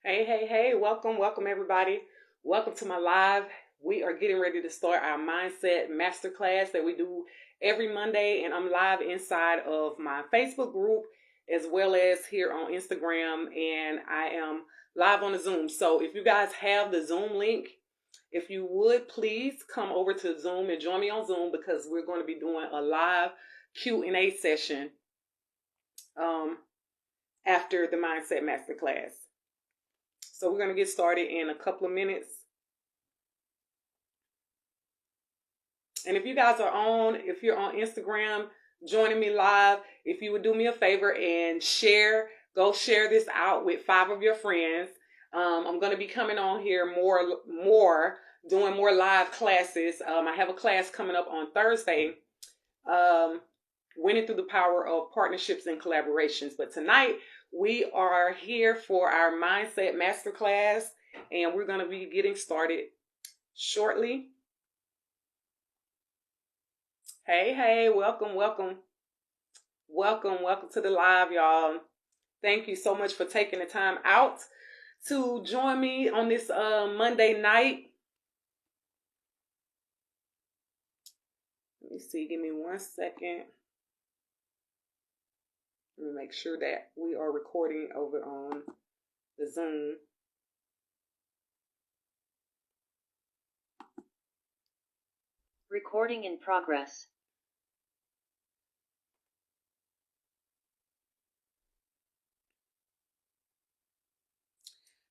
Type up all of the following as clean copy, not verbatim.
Hey, welcome everybody. Welcome to my live. We are getting ready to start our mindset masterclass that we do every Monday, and I'm live inside of my Facebook group as well as here on Instagram, and I am live on the Zoom. So if you guys have the Zoom link, if you would please come over to Zoom and join me on Zoom because we're going to be doing a live Q&A session um, after the mindset masterclass. So we're going to get started in a couple of minutes. And if you guys are if you're on Instagram, joining me live, if you would do me a favor and go share this out with 5 of your friends. I'm going to be coming on here doing more live classes. I have a class coming up on Thursday, winning through the power of partnerships and collaborations. But tonight we are here for our mindset masterclass, and we're going to be getting started shortly. Hey, welcome to the live, y'all. Thank you so much for taking the time out to join me on this Monday night. Let me see, give me 1 second. Let me make sure that we are recording over on the Zoom. Recording in progress.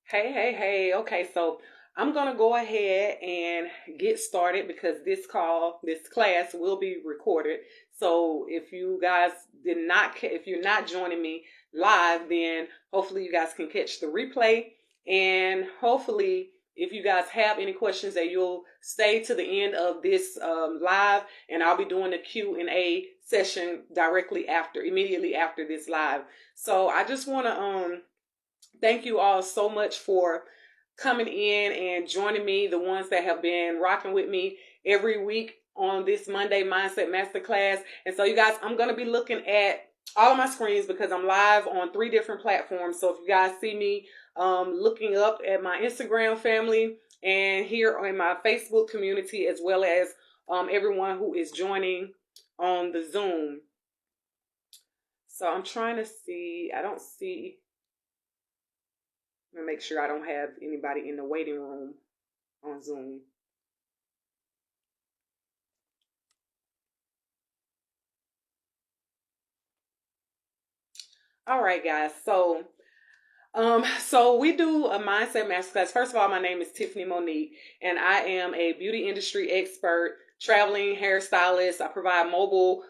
Hey. Okay, so I'm going to go ahead and get started because this class will be recorded. So if you guys if you're not joining me live, then hopefully you guys can catch the replay. And hopefully if you guys have any questions, that you'll stay to the end of this live, and I'll be doing the Q&A session immediately after this live. So I just want to thank you all so much for coming in and joining me, the ones that have been rocking with me every week on this Monday Mindset Masterclass. And so you guys, I'm going to be looking at all of my screens because I'm live on 3 different platforms. So if you guys see me looking up at my Instagram family and here in my Facebook community, as well as everyone who is joining on the Zoom. So I'm trying to see, I don't see, I'm going to make sure I don't have anybody in the waiting room on Zoom. All right, guys. So we do a mindset masterclass. First of all, my name is Tiffany Monique, and I am a beauty industry expert, traveling hairstylist. I provide mobile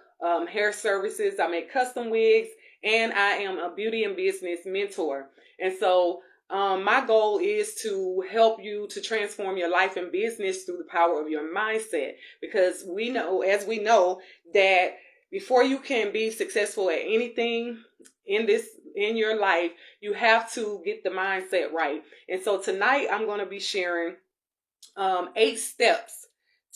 hair services. I make custom wigs, and I am a beauty and business mentor. And so my goal is to help you to transform your life and business through the power of your mindset, because as we know, that before you can be successful at anything in your life, you have to get the mindset right. And so tonight I'm going to be sharing 8 steps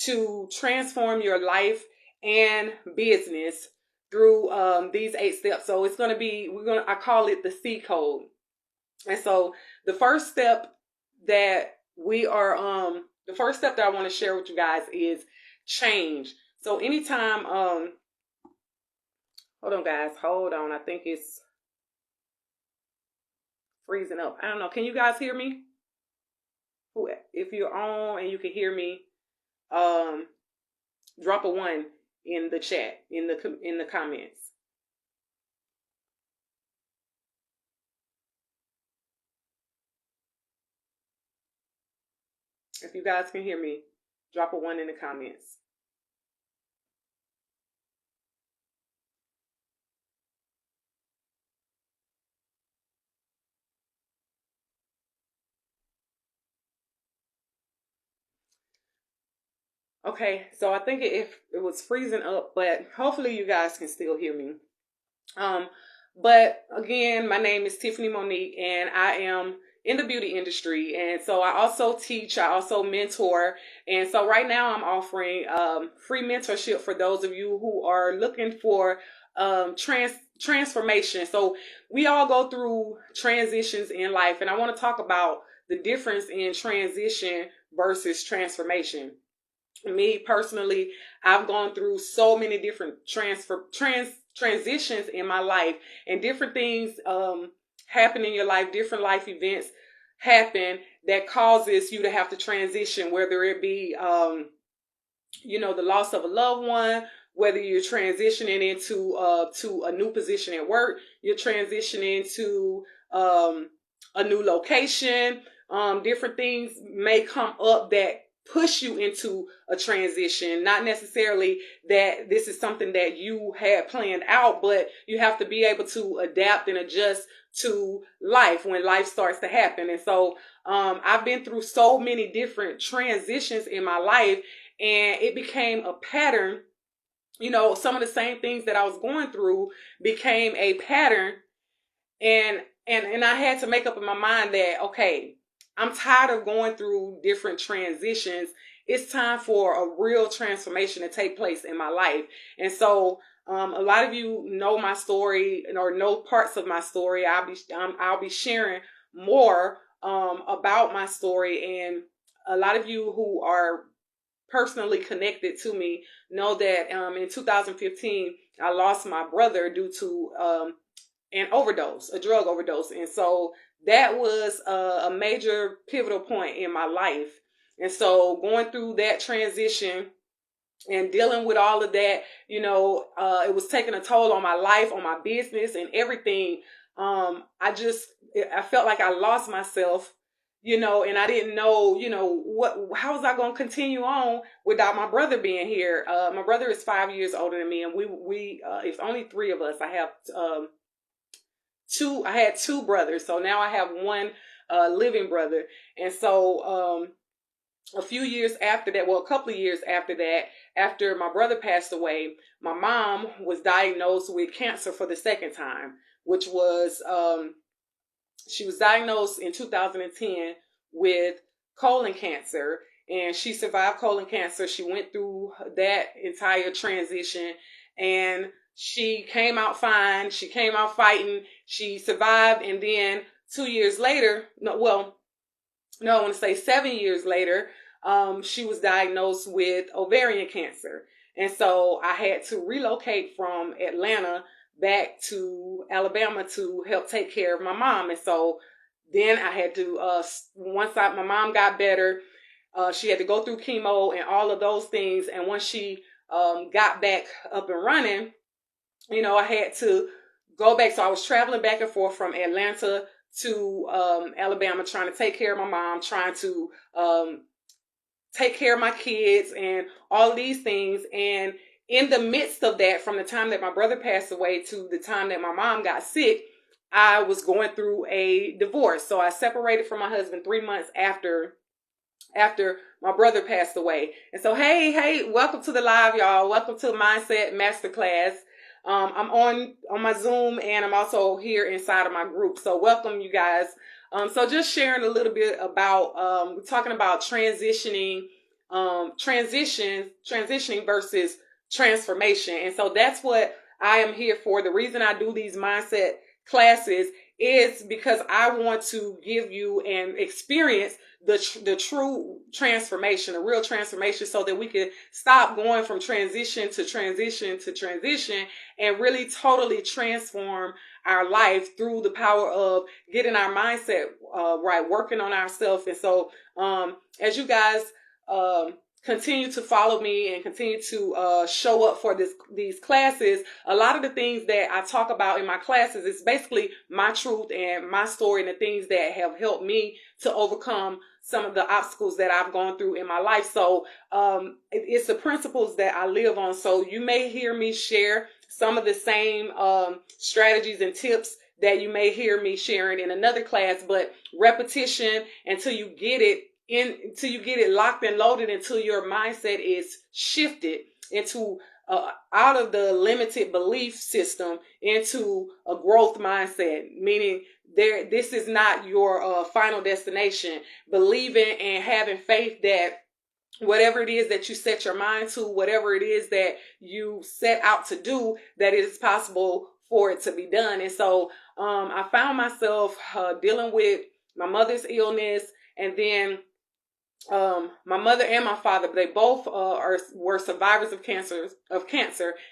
to transform your life and business through these 8 steps. So it's going to be, I call it the C code. And so the first step that I want to share with you guys is change. So anytime, hold on guys, I think it's freezing up. I don't know. Can you guys hear me? If you're on and you can hear me, drop a 1 in the chat, in the comments. If you guys can hear me, drop a 1 in the comments. Okay, so I think it was freezing up, but hopefully you guys can still hear me. But again, my name is Tiffany Monique, and I am in the beauty industry. And so I also teach, I also mentor. And so right now I'm offering free mentorship for those of you who are looking for transformation. So we all go through transitions in life, and I want to talk about the difference in transition versus transformation. Me personally, I've gone through so many different transitions in my life, and different things happen in your life, different life events happen that causes you to have to transition, whether it be the loss of a loved one, whether you're transitioning into to a new position at work, you're transitioning to a new location. Different things may come up that push you into a transition. Not necessarily that this is something that you had planned out, but you have to be able to adapt and adjust to life when life starts to happen. And so I've been through so many different transitions in my life, and it became a pattern. Some of the same things that I was going through became a pattern, and I had to make up in my mind that, okay, I'm tired of going through different transitions. It's time for a real transformation to take place in my life. And so a lot of you know my story or know parts of my story. I'll be sharing more about my story, and a lot of you who are personally connected to me know that in 2015 I lost my brother due to a drug overdose. And so that was a major pivotal point in my life. And so going through that transition and dealing with all of that, it was taking a toll on my life, on my business and everything. I felt like I lost myself, and I didn't know, how was I going to continue on without my brother being here? My brother is 5 years older than me, and we it's only three of us. I had two brothers, so now I have one living brother. And so a couple of years after that, after my brother passed away, my mom was diagnosed with cancer for the second time, which was she was diagnosed in 2010 with colon cancer, and she survived colon cancer. She went through that entire transition, and she came out fine. She came out fighting. She survived, and then 2 years later, I want to say 7 years later, she was diagnosed with ovarian cancer. And so I had to relocate from Atlanta back to Alabama to help take care of my mom. And so then I had to, my mom got better, she had to go through chemo and all of those things. And once she got back up and running, I had to go back. So I was traveling back and forth from Atlanta to Alabama, trying to take care of my mom, trying to take care of my kids and all of these things. And in the midst of that, from the time that my brother passed away to the time that my mom got sick, I was going through a divorce. So I separated from my husband 3 months after my brother passed away. And so, hey, welcome to the live, y'all. Welcome to Mindset Masterclass. I'm on my Zoom, and I'm also here inside of my group. So welcome, you guys. So just sharing a little bit about, we're talking about transitioning versus transformation. And so that's what I am here for. The reason I do these mindset classes is because I want to give you and experience the true transformation, the real transformation, so that we can stop going from transition to transition to transition and really totally transform our life through the power of getting our mindset right, working on ourselves. And so as you guys continue to follow me and continue to show up for these classes, a lot of the things that I talk about in my classes is basically my truth and my story and the things that have helped me to overcome some of the obstacles that I've gone through in my life. So it's the principles that I live on. So you may hear me share some of the same strategies and tips that you may hear me sharing in another class, but repetition until you get it locked and loaded, until your mindset is shifted into out of the limited belief system into a growth mindset, meaning this is not your final destination. Believing and having faith that whatever it is that you set your mind to, whatever it is that you set out to do, that it is possible for it to be done. And so I found myself dealing with my mother's illness, and then my mother and my father, they both were survivors of cancer,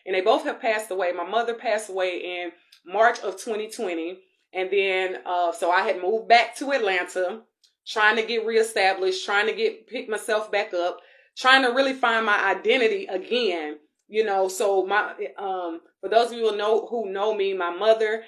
and they both have passed away. My mother passed away in March of 2020, and then so I had moved back to Atlanta, trying to get reestablished, trying to pick myself back up, trying to really find my identity again. So my for those of you who know me, my mother,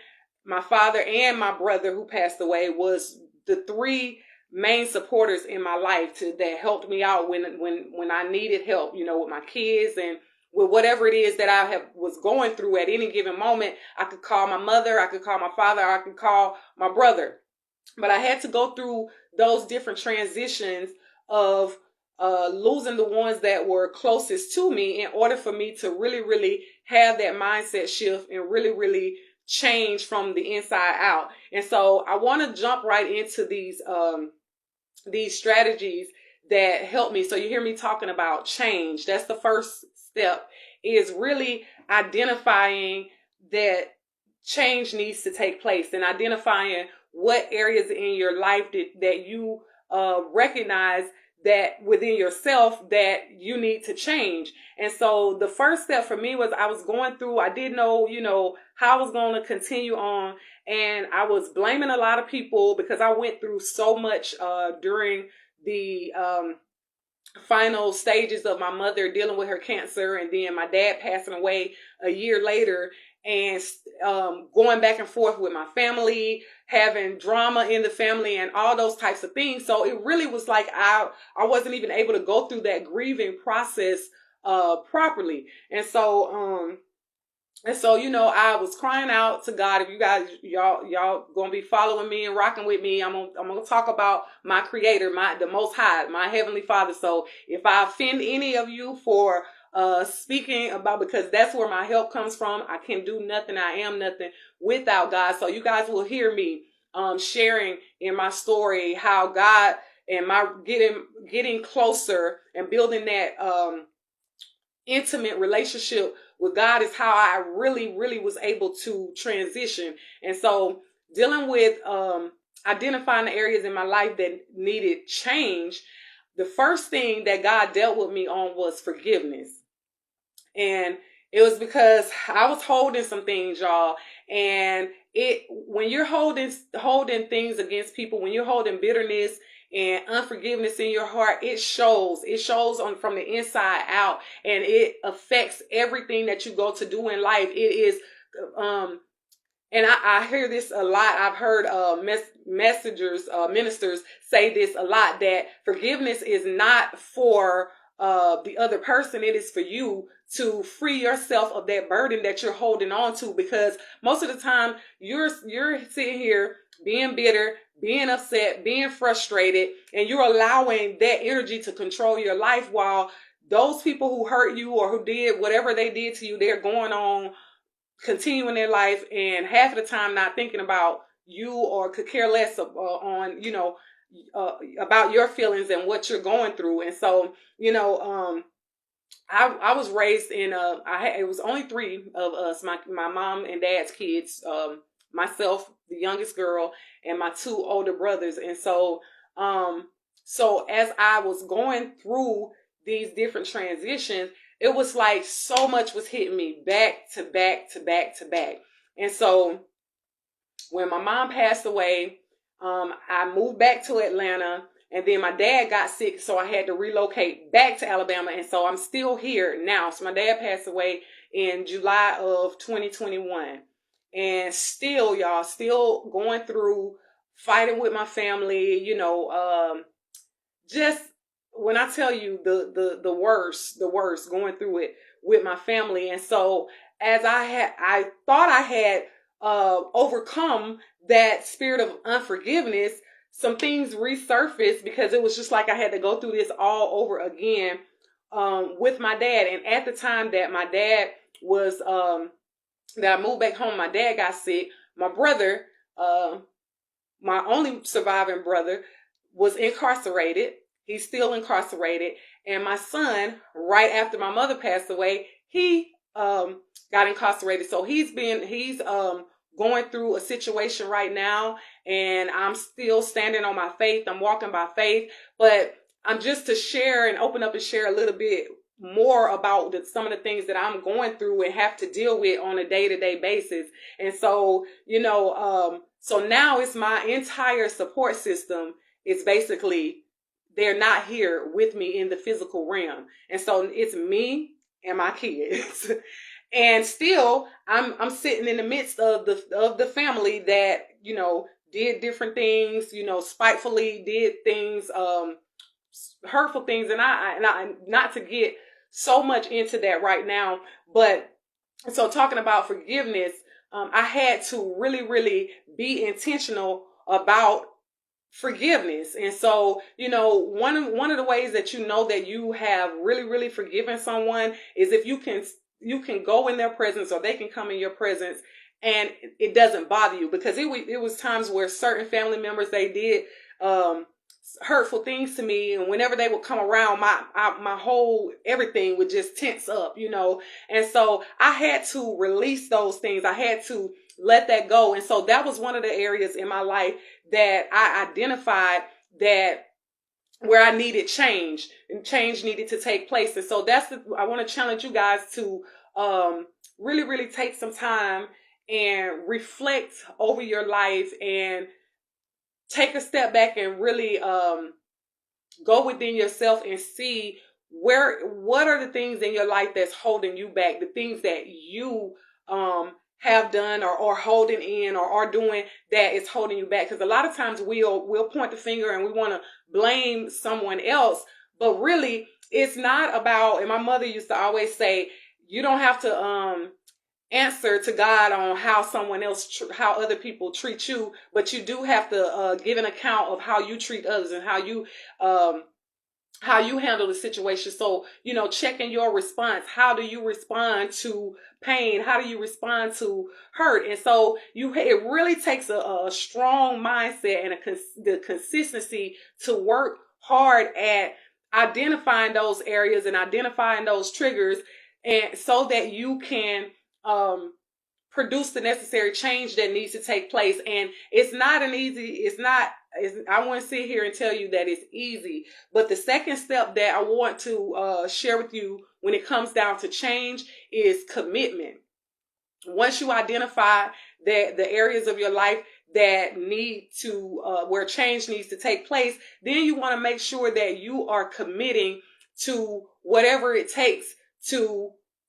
my father, and my brother who passed away was the three main supporters in my life that helped me out when I needed help, with my kids and with whatever it is that I was going through at any given moment. I could call my mother, I could call my father, I could call my brother. But I had to go through those different transitions of losing the ones that were closest to me in order for me to really, really have that mindset shift and really, really change from the inside out. And so I want to jump right into these strategies that help me. So you hear me talking about change. That's the first step, is really identifying that change needs to take place and identifying what areas in your life that you recognize that within yourself that you need to change. And so the first step for me was I didn't know, how I was going to continue on. And I was blaming a lot of people because I went through so much during the final stages of my mother dealing with her cancer, and then my dad passing away a year later, and going back and forth with my family, having drama in the family and all those types of things. So it really was like I wasn't even able to go through that grieving process properly. And so I was crying out to God. If you guys, y'all gonna be following me and rocking with me, I'm gonna talk about my Creator, the Most High, my Heavenly Father. So if I offend any of you for speaking about, because that's where my help comes from. I can do nothing. I am nothing without God. So you guys will hear me sharing in my story how God and my getting closer and building that intimate relationship with God is how I really, really was able to transition. And so dealing with identifying the areas in my life that needed change, the first thing that God dealt with me on was forgiveness. And it was because I was holding some things, y'all. And when you're holding things against people, when you're holding bitterness and unforgiveness in your heart, it shows from the inside out, and it affects everything that you go to do in life. It is, and I hear this a lot. I've heard ministers say this a lot, that forgiveness is not for the other person. It is for you to free yourself of that burden that you're holding on to, because most of the time you're sitting here being bitter, being upset, being frustrated, and you're allowing that energy to control your life, while those people who hurt you or who did whatever they did to you, they're going on continuing their life, and half of the time not thinking about you or could care less on about your feelings and what you're going through. And so I was raised in it was only three of us, my mom and dad's kids, myself, the youngest girl, and my two older brothers. And so as I was going through these different transitions, it was like so much was hitting me back to back to back to back. And so when my mom passed away, I moved back to Atlanta. And then my dad got sick, so I had to relocate back to Alabama. And so I'm still here now. So my dad passed away in July of 2021. And still, y'all, still going through, fighting with my family, just when I tell you the worst, going through it with my family. And so as I thought I had overcome that spirit of unforgiveness, some things resurfaced, because it was just like I had to go through this all over again with my dad. And at the time that my dad was, that I moved back home, my dad got sick. My brother, my only surviving brother, was incarcerated. He's still incarcerated. And my son, right after my mother passed away, he got incarcerated. So he's going through a situation right now, and I'm still standing on my faith. I'm walking by faith, but I'm just to share and open up and share a little bit more about some of the things that I'm going through and have to deal with on a day-to-day basis. And so, so now it's my entire support system is basically, they're not here with me in the physical realm. And so it's me and my kids. And still I'm sitting in the midst of the family that, did different things, spitefully did things, hurtful things. And I not to get so much into that right now, but so talking about forgiveness, I had to really, really be intentional about forgiveness. And so, one of the ways that that you have really, really forgiven someone is if you can go in their presence, or they can come in your presence, and it doesn't bother you. Because it was times where certain family members, they did hurtful things to me, and whenever they would come around, my whole everything would just tense up, and so I had to release those things. I had to let that go. And so that was one of the areas in my life that I identified that where I needed change, and change needed to take place. And so I want to challenge you guys to really, really take some time and reflect over your life, and take a step back and really go within yourself and see what are the things in your life that's holding you back, the things that you have done or holding in or are doing that is holding you back. Because a lot of times we'll point the finger and we want to blame someone else, but really it's not about, and my mother used to always say, you don't have to answer to God on how other people treat you, but you do have to give an account of how you treat others and how you handle the situation. So, checking your response. How do you respond to pain? How do you respond to hurt? And so it really takes a strong mindset and the consistency to work hard at identifying those areas and identifying those triggers, and so that you can produce the necessary change that needs to take place. And I want to sit here and tell you that it's easy. But the second step that I want to share with you when it comes down to change is commitment. Once you identify that the areas of your life that need to, where change needs to take place, then you want to make sure that you are committing to whatever it takes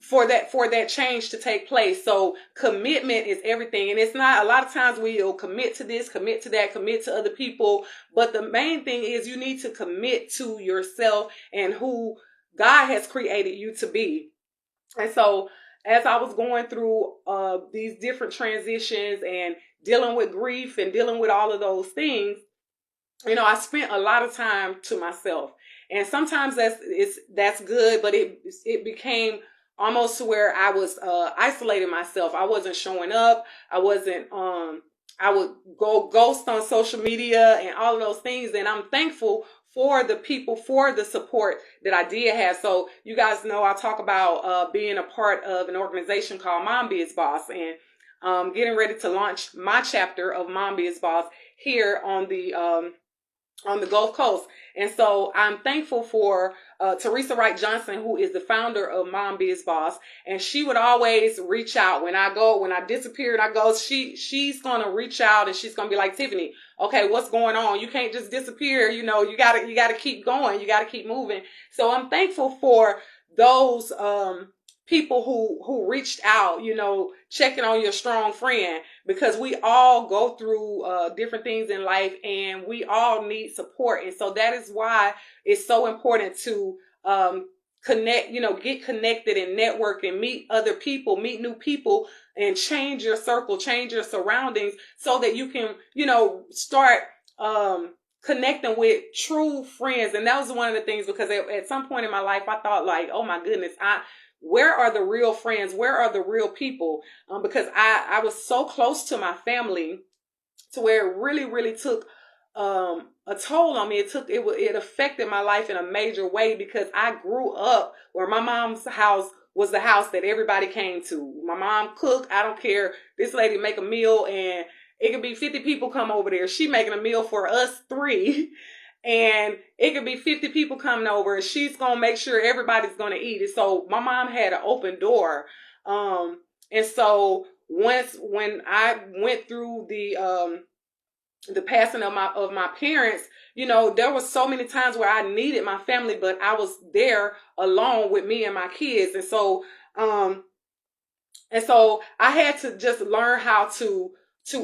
for that change to take place. So commitment is everything. And it's not, a lot of times we'll commit to this, commit to that, commit to other people. But the main thing is you need to commit to yourself and who God has created you to be. And so as I was going through these different transitions and dealing with grief and dealing with all of those things, I spent a lot of time to myself. And sometimes that's good, but it became almost to where I was isolating myself. I wasn't showing up. I would go ghost on social media and all of those things. And I'm thankful for the people, for the support that I did have. So you guys know I talk about being a part of an organization called Mom Biz Boss, and getting ready to launch my chapter of Mom Biz Boss here on the Gulf Coast. And so I'm thankful for Teresa Wright Johnson, who is the founder of Mom Biz Boss. And she would always reach out when I disappeared. She's going to reach out, and she's going to be like, Tiffany, okay, what's going on? You can't just disappear. You got to keep going. You got to keep moving. So I'm thankful for those people who reached out, checking on your strong friend, because we all go through different things in life, and we all need support. And so that is why it's so important to connect, get connected and network and meet other people, meet new people, and change your circle, change your surroundings, so that you can, start connecting with true friends. And that was one of the things, because at some point in my life, I thought like, oh my goodness, where are the real friends? Where are the real people? Because I was so close to my family to where it really, really took a toll on me. It affected my life in a major way, because I grew up where my mom's house was the house that everybody came to. My mom cooked. I don't care. This lady make a meal and it could be 50 people come over there. She making a meal for us three. And it could be 50 people coming over and she's going to make sure everybody's going to eat it. So my mom had an open door. And so when I went through the passing of my parents, you know, there was so many times where I needed my family, but I was there alone with me and my kids. And so I had to just learn how to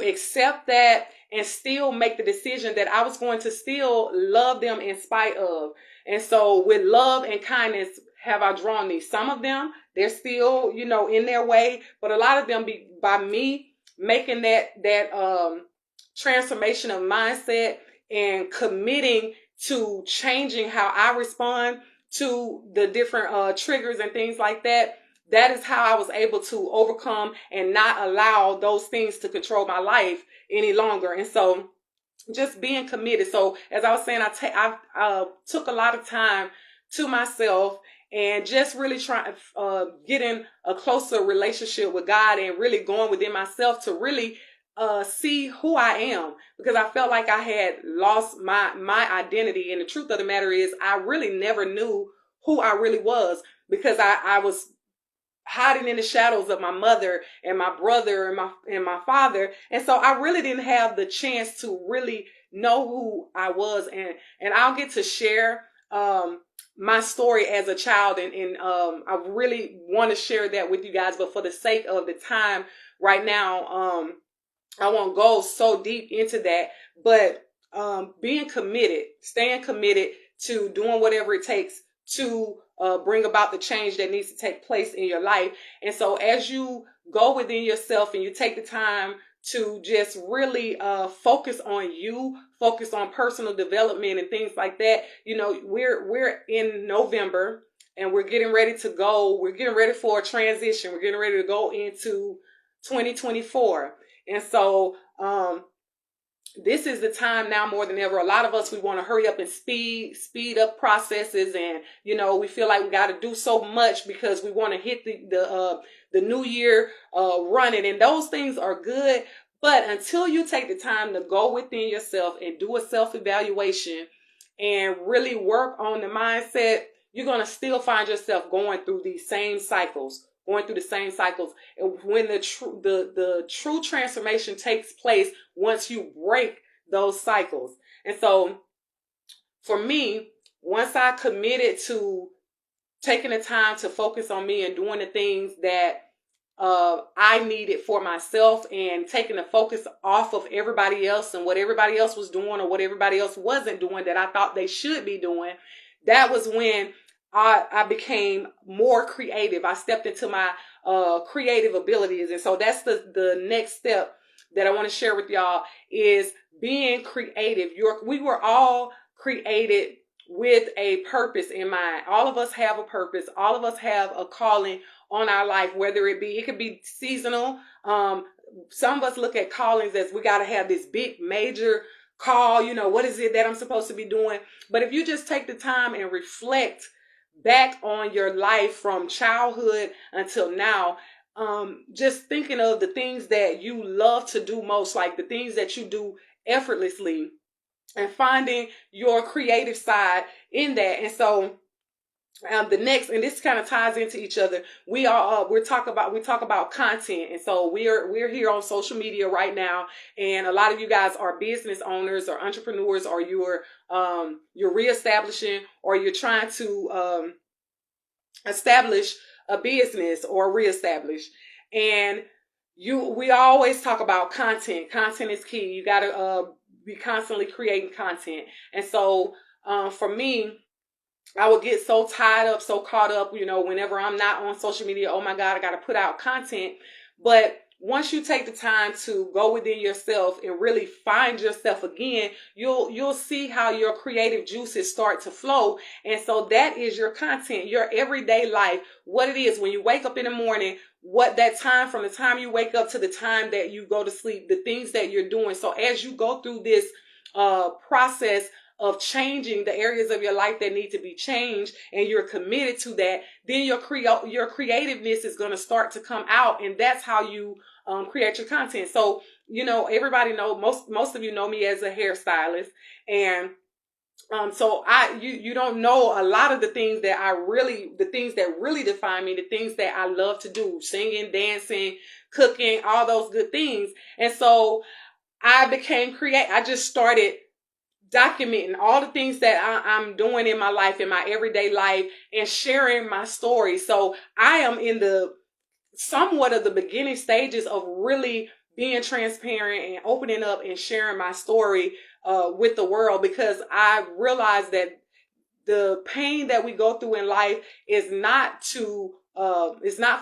accept that and still make the decision that I was going to still love them in spite of. And so with love and kindness have I drawn these. Some of them, they're still, you know, in their way, but a lot of them be by me making that transformation of mindset and committing to changing how I respond to the different triggers and things like that. That is how I was able to overcome and not allow those things to control my life any longer. And so just being committed. So as I was saying, I took a lot of time to myself and just really trying getting a closer relationship with God and really going within myself to really see who I am, because I felt like I had lost my identity. And the truth of the matter is I really never knew who I really was, because I was hiding in the shadows of my mother and my brother and my father. And so I really didn't have the chance to really know who I was. And I'll get to share my story as a child. And I really want to share that with you guys. But for the sake of the time right now, I won't go so deep into that. But being committed, staying committed to doing whatever it takes to bring about the change that needs to take place in your life. And so as you go within yourself and you take the time to just really focus on you, focus on personal development and things like that. You know, we're in November and we're getting ready to go. We're getting ready for a transition. We're getting ready to go into 2024. And so this is the time now more than ever. A lot of us, we want to hurry up and speed up processes. And, you know, we feel like we got to do so much because we want to hit the new year running. And those things are good. But until you take the time to go within yourself and do a self-evaluation and really work on the mindset, you're going to still find yourself going through these same cycles. And when the true transformation takes place once you break those cycles. And so for me, once I committed to taking the time to focus on me and doing the things that I needed for myself and taking the focus off of everybody else and what everybody else was doing or what everybody else wasn't doing that I thought they should be doing, that was when I became more creative. I stepped into my creative abilities. And so that's the next step that I want to share with y'all is being creative. We were all created with a purpose in mind. All of us have a purpose. All of us have a calling on our life, whether it could be seasonal. Some of us look at callings as we got to have this big major call. You know, what is it that I'm supposed to be doing? But if you just take the time and reflect back on your life from childhood until now, just thinking of the things that you love to do most, like the things that you do effortlessly, and finding your creative side in that. And so the next, and this kind of ties into each other, we talk about content. And so we're here on social media right now, and a lot of you guys are business owners or entrepreneurs, or you're reestablishing, or you're trying to establish a business or reestablish. And we always talk about content. Content is key. You got to be constantly creating content. And so for me, I would get so tied up, so caught up, you know, whenever I'm not on social media. Oh my God, I got to put out content. But once you take the time to go within yourself and really find yourself again, you'll see how your creative juices start to flow. And so that is your content, your everyday life, what it is when you wake up in the morning, what that time, from the time you wake up to the time that you go to sleep, the things that you're doing. So as you go through this process of changing the areas of your life that need to be changed, and you're committed to that, then your creativeness is going to start to come out, and that's how you create your content. So, everybody know, most of you know me as a hairstylist, and so you don't know a lot of the things that really define me, the things that I love to do: singing, dancing, cooking, all those good things. And so I became creative. I just started documenting all the things that I'm doing in my life, in my everyday life, and sharing my story. So I am in the somewhat of the beginning stages of really being transparent and opening up and sharing my story with the world, because I realize that the pain that we go through in life is not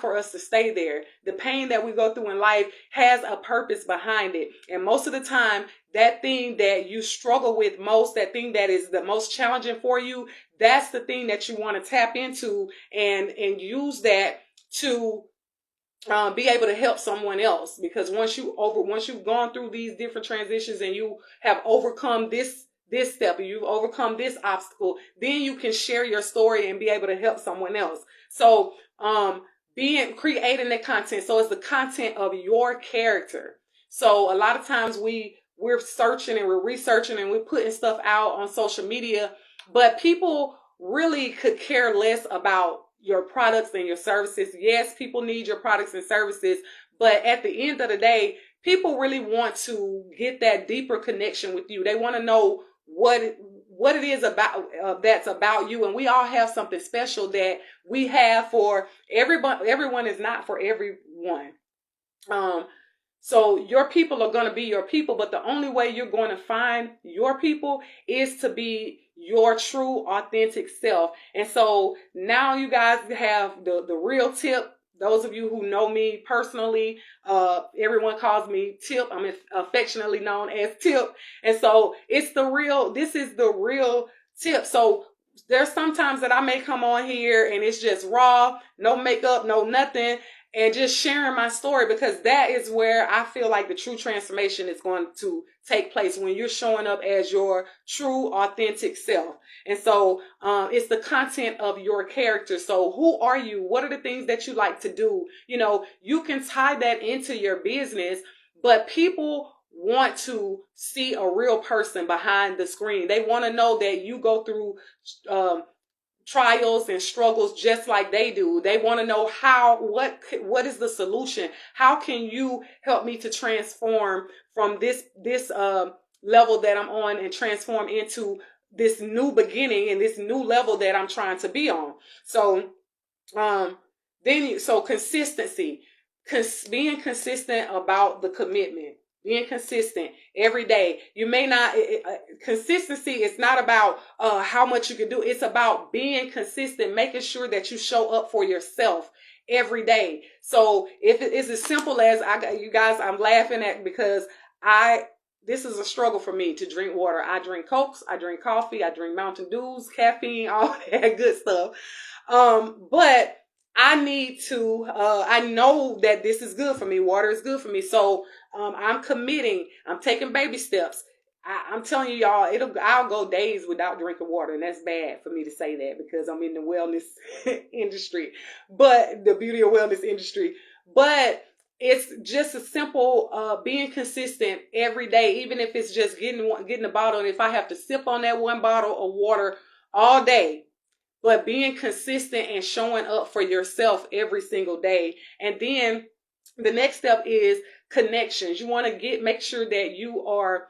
for us to stay there. The pain that we go through in life has a purpose behind it. And most of the time, that thing that you struggle with most, that thing that is the most challenging for you, that's the thing that you want to tap into and use that to be able to help someone else. Because once you've gone through these different transitions and you have overcome this step, you've overcome this obstacle, then you can share your story and be able to help someone else. So creating the content, so it's the content of your character. So a lot of times we're searching and we're researching and we're putting stuff out on social media, but people really could care less about your products and your services. Yes, people need your products and services, but at the end of the day, people really want to get that deeper connection with you. They want to know what it is about that's about you. And we all have something special that we have for everybody. Everyone is not for everyone. So your people are going to be your people, but the only way you're going to find your people is to be your true, authentic self. And so now you guys have the real tip. Those of you who know me personally, everyone calls me Tip. I'm affectionately known as Tip. And so this is the real tip. So there's sometimes that I may come on here and it's just raw, no makeup, no nothing, and just sharing my story, because that is where I feel like the true transformation is going to take place, when you're showing up as your true, authentic self. And so it's the content of your character. So who are you? What are the things that you like to do? You can tie that into your business, but people want to see a real person behind the screen. They want to know that you go through trials and struggles just like they do. They want to know what is the solution? How can you help me to transform from this level that I'm on and transform into this new beginning and this new level that I'm trying to be on? So consistency, being consistent about the commitment. Being consistent every day. You may not, consistency is not about how much you can do. It's about being consistent, making sure that you show up for yourself every day. So if it is as simple as I'm laughing at, because this is a struggle for me to drink water. I drink Cokes, I drink coffee, I drink Mountain Dews, caffeine, all that good stuff. But I need to, I know that this is good for me. Water is good for me. So I'm committing. I'm taking baby steps. I'm telling you, y'all, I'll go days without drinking water. And that's bad for me to say that, because I'm in the wellness industry, but the beauty of wellness industry. But it's just a simple being consistent every day, even if it's just getting a bottle. And if I have to sip on that one bottle of water all day, but being consistent and showing up for yourself every single day. And then the next step is connections. You want to make sure that you are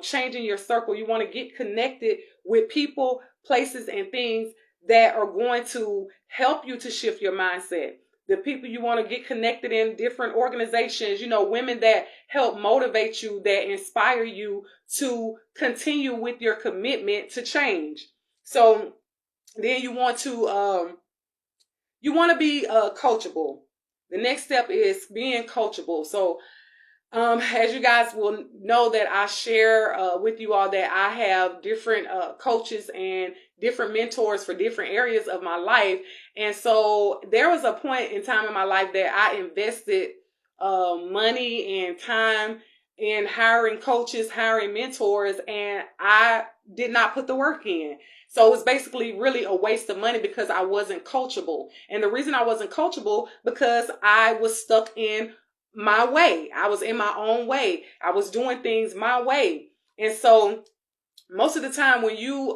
changing your circle. You want to get connected with people, places, and things that are going to help you to shift your mindset. The people you want to get connected in, different organizations, women that help motivate you, that inspire you to continue with your commitment to change. So then you want to be coachable. The next step is being coachable. So as you guys will know, that I share with you all that I have different coaches and different mentors for different areas of my life. And so there was a point in time in my life that I invested money and time in hiring coaches, hiring mentors, and I did not put the work in. So it was basically really a waste of money because I wasn't coachable. And the reason I wasn't coachable because I was stuck in my way. I was in my own way. I was doing things my way. And so most of the time when you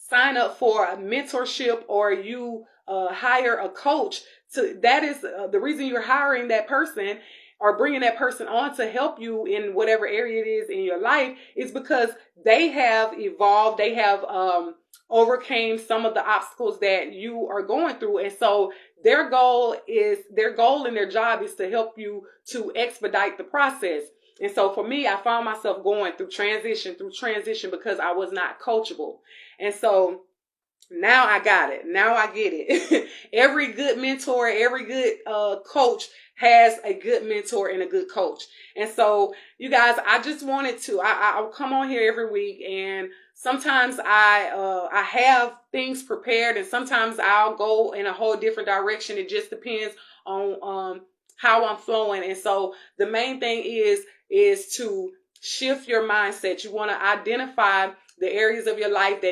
sign up for a mentorship or you hire a coach, that is the reason you're hiring that person or bringing that person on to help you in whatever area it is in your life is because they have evolved, they have overcame some of the obstacles that you are going through. And so their goal and their job is to help you to expedite the process. And so for me, I found myself going through transition because I was not coachable. And so now I got it. Now I get it. Every good mentor, every good coach has a good mentor and a good coach. And so you guys, I just wanted to, I'll come on here every week, and sometimes I have things prepared, and sometimes I'll go in a whole different direction. It just depends on how I'm flowing. And so the main thing is to shift your mindset. You want to identify the areas of your life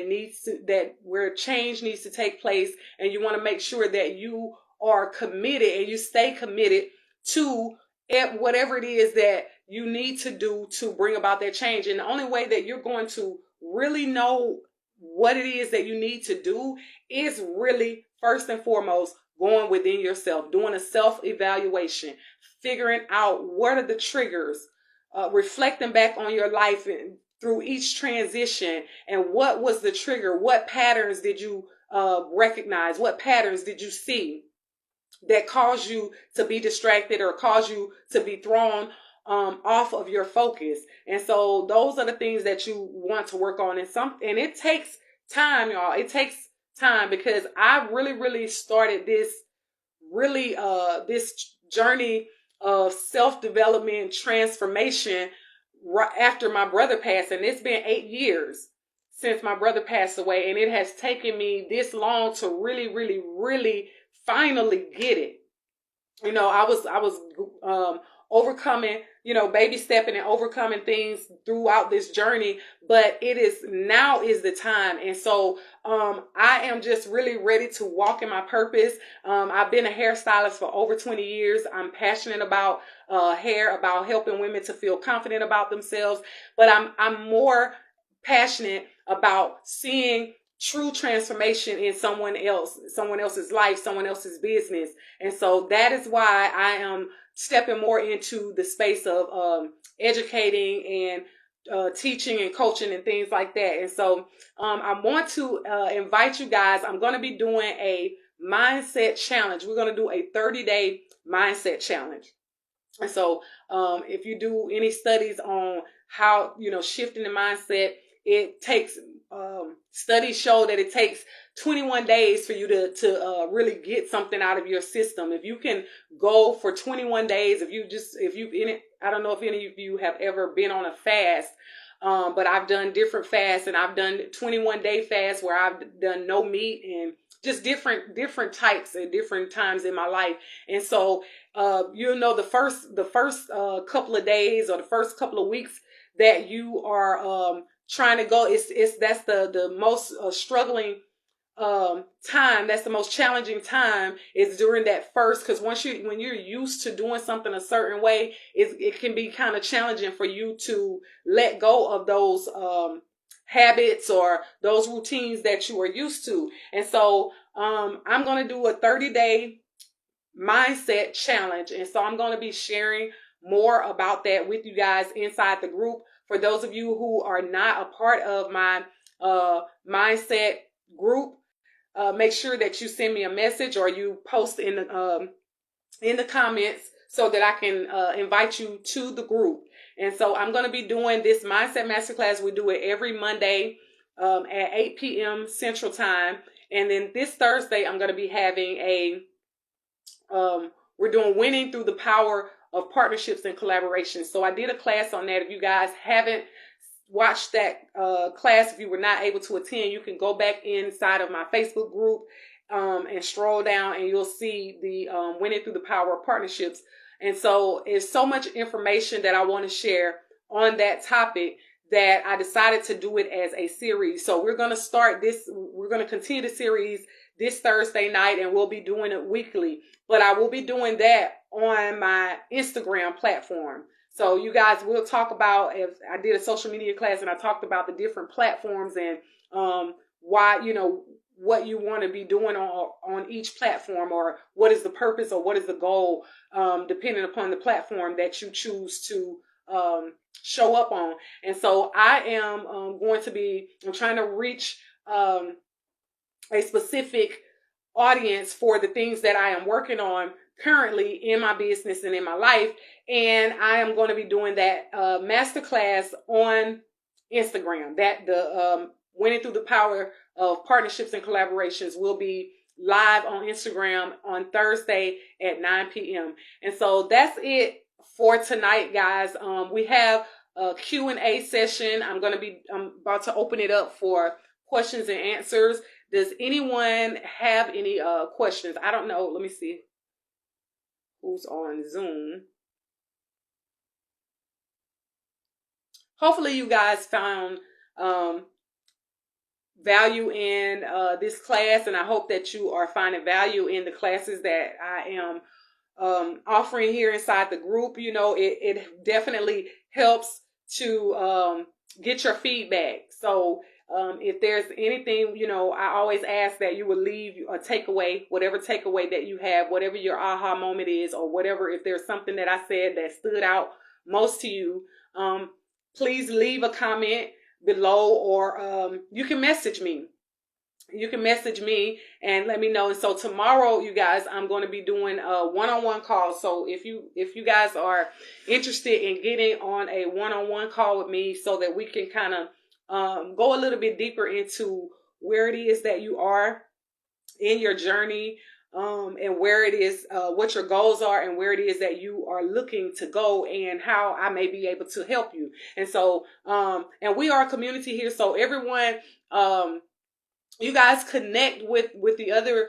where change needs to take place, and you want to make sure that you are committed and you stay committed to whatever it is that you need to do to bring about that change. And the only way that you're going to really know what it is that you need to do is really, first and foremost, going within yourself, doing a self-evaluation, figuring out what are the triggers, reflecting back on your life and through each transition, and what was the trigger, what patterns did you recognize, what patterns did you see that caused you to be distracted or caused you to be thrown off of your focus. And so those are the things that you want to work on. And it takes time, y'all. It takes time, because I really started this this journey of self-development transformation right after my brother passed. And it's been 8 years since my brother passed away, and it has taken me this long to really finally get it. You know, I was overcoming, baby stepping and overcoming things throughout this journey, but now is the time. And so I am just really ready to walk in my purpose. I've been a hairstylist for over 20 years. I'm passionate about hair, about helping women to feel confident about themselves, but I'm more passionate about seeing true transformation in someone else's life, someone else's business. And so that is why I am stepping more into the space of educating and teaching and coaching and things like that. And so I want to invite you guys. I'm going to be doing a mindset challenge. We're going to do a 30-day mindset challenge. And so if you do any studies on how, shifting the mindset, it takes studies show that it takes 21 days for you to really get something out of your system. If you can go for 21 days, I don't know if any of you have ever been on a fast, but I've done different fasts, and I've done 21-day fasts where I've done no meat and just different types at different times in my life. And so, the first couple of days or the first couple of weeks that you are trying to go, that's the most struggling time. That's the most challenging time, is during that first, because when you're used to doing something a certain way, it can be kind of challenging for you to let go of those habits or those routines that you are used to. And so I'm going to do a 30-day mindset challenge, and so I'm going to be sharing more about that with you guys inside the group. For those of you who are not a part of my mindset group, make sure that you send me a message or you post in the comments so that I can invite you to the group. And so I'm going to be doing this Mindset Masterclass. We do it every Monday at 8 p.m. Central Time. And then this Thursday, I'm going to be having we're doing Winning Through the Power of Partnerships and Collaboration. So I did a class on that. If you guys haven't watched that class, if you were not able to attend, you can go back inside of my Facebook group and scroll down, and you'll see the Winning Through the Power of Partnerships. And so it's so much information that I want to share on that topic that I decided to do it as a series. So we're going to continue the series this Thursday night, and we'll be doing it weekly. But I will be doing that on my Instagram platform. So you guys will talk about, if I did a social media class and I talked about the different platforms and why, what you want to be doing on each platform, or what is the purpose or what is the goal, depending upon the platform that you choose to show up on. And so I am I'm trying to reach a specific audience for the things that I am working on currently in my business and in my life. And I am going to be doing that masterclass on Instagram. That the Winning Through the Power of Partnerships and Collaborations will be live on Instagram on Thursday at 9 p.m. And so that's it for tonight, guys. We have a Q&A session. I'm about to open it up for questions and answers. Does anyone have any questions? I don't know. Let me see who's on Zoom. Hopefully you guys found value in this class, and I hope that you are finding value in the classes that I am offering here inside the group. It definitely helps to get your feedback. So if there's anything, I always ask that you would leave a takeaway, whatever takeaway that you have, whatever your aha moment is, or whatever, if there's something that I said that stood out most to you, please leave a comment below, or you can message me. You can message me and let me know. And so tomorrow, you guys, I'm going to be doing a one-on-one call. So if you guys are interested in getting on a one-on-one call with me, so that we can kind of go a little bit deeper into where it is that you are in your journey, and where it is, what your goals are, and where it is that you are looking to go, and how I may be able to help you. And so, and we are a community here, so everyone, you guys connect with the other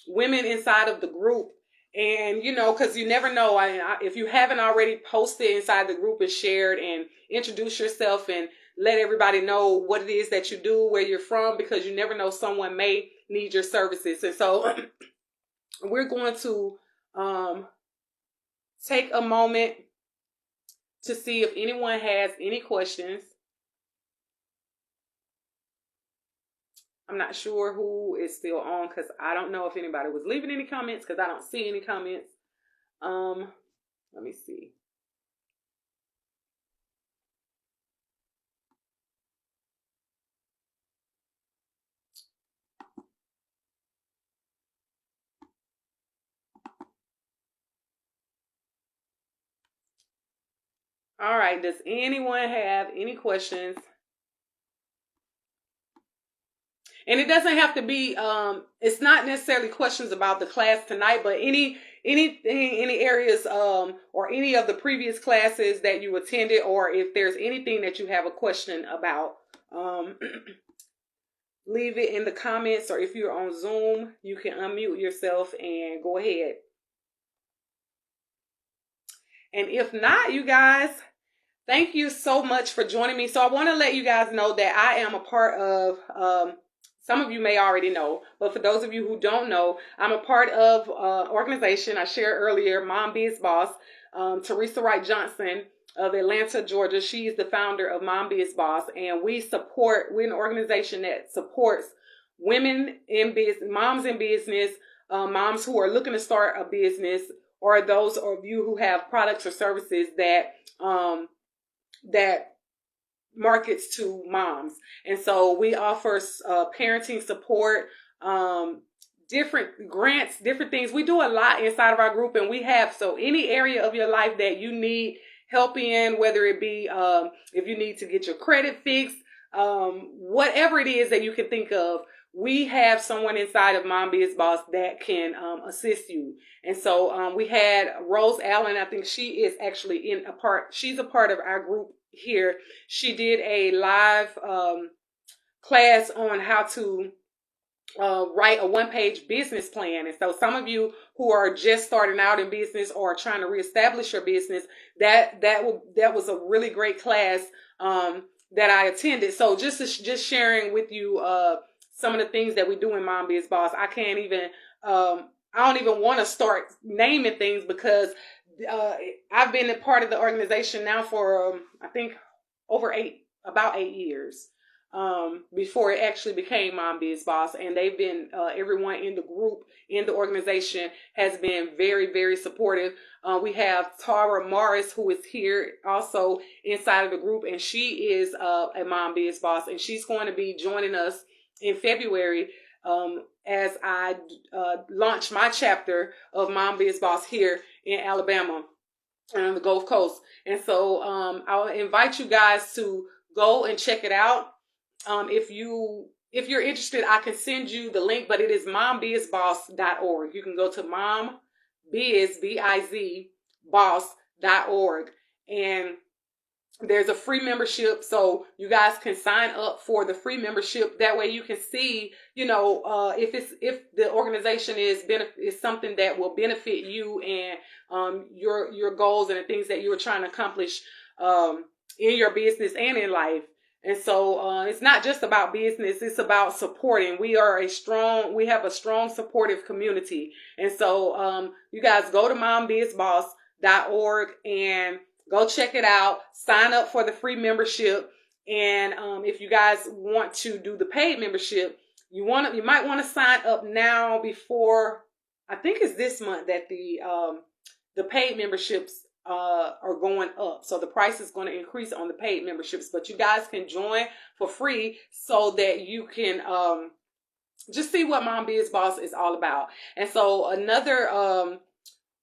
women inside of the group. And, because you never know, if you haven't already posted inside the group and shared and introduce yourself and let everybody know what it is that you do, where you're from, because you never know, someone may need your services. And so we're going to take a moment to see if anyone has any questions. I'm not sure who is still on, because I don't know if anybody was leaving any comments, because I don't see any comments. Let me see. All right. Does anyone have any questions? And it doesn't have to be, it's not necessarily questions about the class tonight, but any areas, or any of the previous classes that you attended, or if there's anything that you have a question about, leave it in the comments, or if you're on Zoom, you can unmute yourself and go ahead. And if not, you guys, thank you so much for joining me. So I want to let you guys know that I am a part of, some of you may already know, but for those of you who don't know, I'm a part of an organization I shared earlier, Mom Biz Boss. Teresa Wright Johnson of Atlanta, Georgia. She is the founder of Mom Biz Boss, and we're an organization that supports women in business, moms in business, moms who are looking to start a business, or those of you who have products or services that markets to moms. And so we offer parenting support, different grants, different things. We do a lot inside of our group, and so any area of your life that you need help in, whether it be if you need to get your credit fixed, whatever it is that you can think of, we have someone inside of Mom Biz Boss that can assist you. And so we had Rose Allen. I think she is actually she's a part of our group here. She did a live class on how to write a one-page business plan. And so some of you who are just starting out in business or trying to reestablish your business, that was a really great class that I attended. So just sharing with you some of the things that we do in Mom Biz Boss. I don't even want to start naming things because I've been a part of the organization now for I think about 8 years before it actually became Mom Biz Boss. And they've been, everyone in the group, in the organization has been very, very supportive. We have Tara Morris, who is here also inside of the group, and she is a Mom Biz Boss, and she's going to be joining us in February as I launch my chapter of Mom Biz Boss here in Alabama and on the Gulf Coast. And so I'll invite you guys to go and check it out. If you're interested, I can send you the link, but it is mombizboss.org. You can go to mombiz, B-I-Z, boss.org. And there's a free membership, so you guys can sign up for the free membership. That way you can see, if the organization is something that will benefit you and your goals and the things that you're trying to accomplish in your business and in life. And so it's not just about business, it's about supporting. We have a strong supportive community. And so you guys go to mombizboss.org and go check it out. Sign up for the free membership. And if you guys want to do the paid membership, you might want to sign up now before, I think it's this month that the paid memberships are going up. So the price is going to increase on the paid memberships, but you guys can join for free so that you can just see what Mom Biz Boss is all about. And so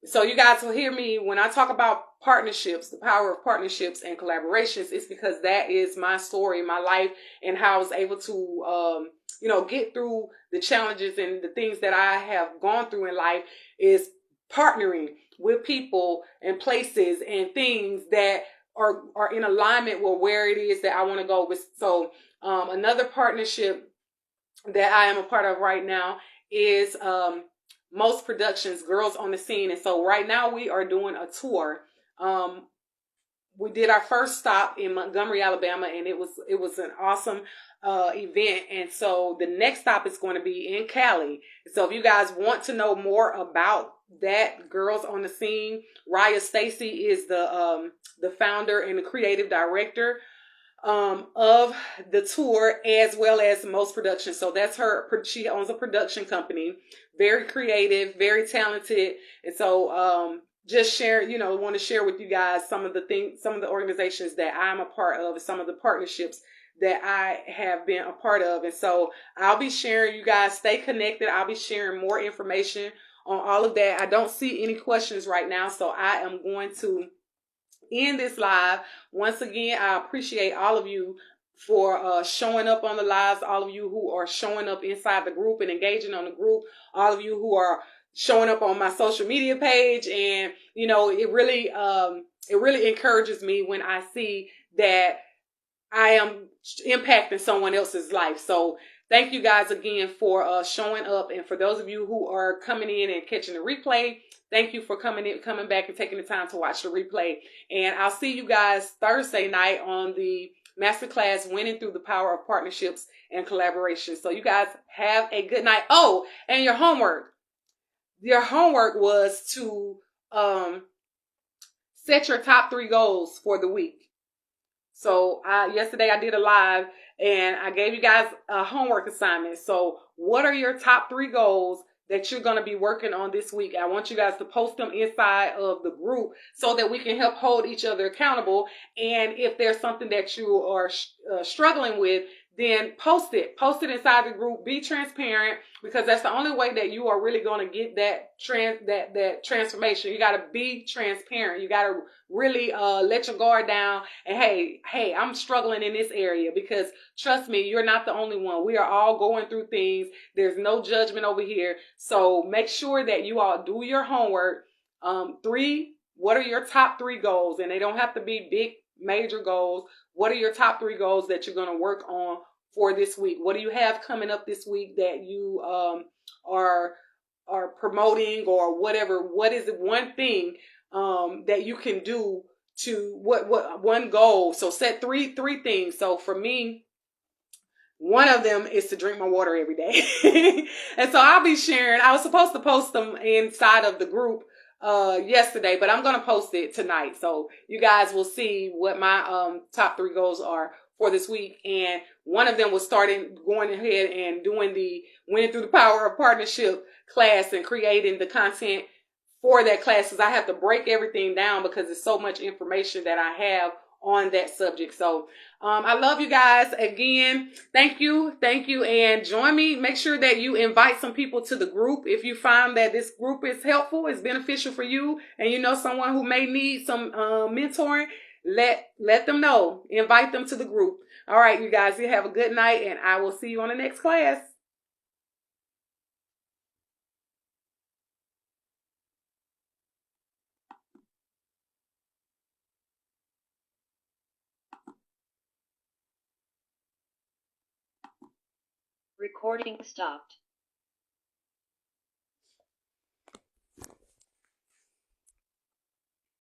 so you guys will hear me when I talk about partnerships, the power of partnerships and collaborations. It's because that is my story, my life, and how I was able to get through the challenges and the things that I have gone through in life is partnering with people and places and things that are in alignment with where it is that I want to go with. So another partnership that I am a part of right now is Most Productions, Girls on the Scene. And so right now we are doing a tour. We did our first stop in Montgomery, Alabama, and it was an awesome event. And so the next stop is going to be in Cali. So if you guys want to know more about that, Girls on the Scene, Raya Stacy is the founder and the creative director of the tour, as well as Most Productions. So that's her. She owns a production company, very creative, very talented. And so just share, want to share with you guys some of the organizations that I'm a part of, some of the partnerships that I have been a part of. And so I'll be sharing, you guys stay connected. I'll be sharing more information on all of that. I don't see any questions right now, so I am going to end this live. Once again, I appreciate all of you for showing up on the lives, all of you who are showing up inside the group and engaging on the group, all of you who are showing up on my social media page. And it really encourages me when I see that I am impacting someone else's life. So thank you guys again for showing up. And for those of you who are coming in and catching the replay, thank you for coming back and taking the time to watch the replay. And I'll see you guys Thursday night on the masterclass, Winning Through the Power of Partnerships and Collaboration. So you guys have a good night. Oh, and your homework. Your homework was to set your top 3 goals for the week. So yesterday I did a live and I gave you guys a homework assignment. So what are your top 3 goals that you're going to be working on this week? I want you guys to post them inside of the group so that we can help hold each other accountable. And if there's something that you are struggling with, then post it inside the group. Be transparent, because that's the only way that you are really going to get that transformation. You got to be transparent. You got to really let your guard down. And hey, I'm struggling in this area, because trust me, you're not the only one. We are all going through things. There's no judgment over here. So make sure that you all do your homework. 3, what are your top 3 goals? And they don't have to be big, major goals. What are your top 3 goals that you're going to work on for this week? What do you have coming up this week that you are promoting or whatever? What is the one thing that you can do to what one goal? So set three things. So for me, one of them is to drink my water every day. And so I'll be sharing. I was supposed to post them inside of the group yesterday, but I'm going to post it tonight. So you guys will see what my top 3 goals are for this week. And one of them was going ahead and doing the Winning Through the Power of Partnership class and creating the content for that class, because I have to break everything down because there's so much information that I have on that subject. So I love you guys. Again, thank you, and join me. Make sure that you invite some people to the group. If you find that this group is helpful, is beneficial for you, and you know someone who may need some mentoring, let them know. Invite them to the group. All right, you guys, you have a good night, and I will see you on the next class. Recording stopped.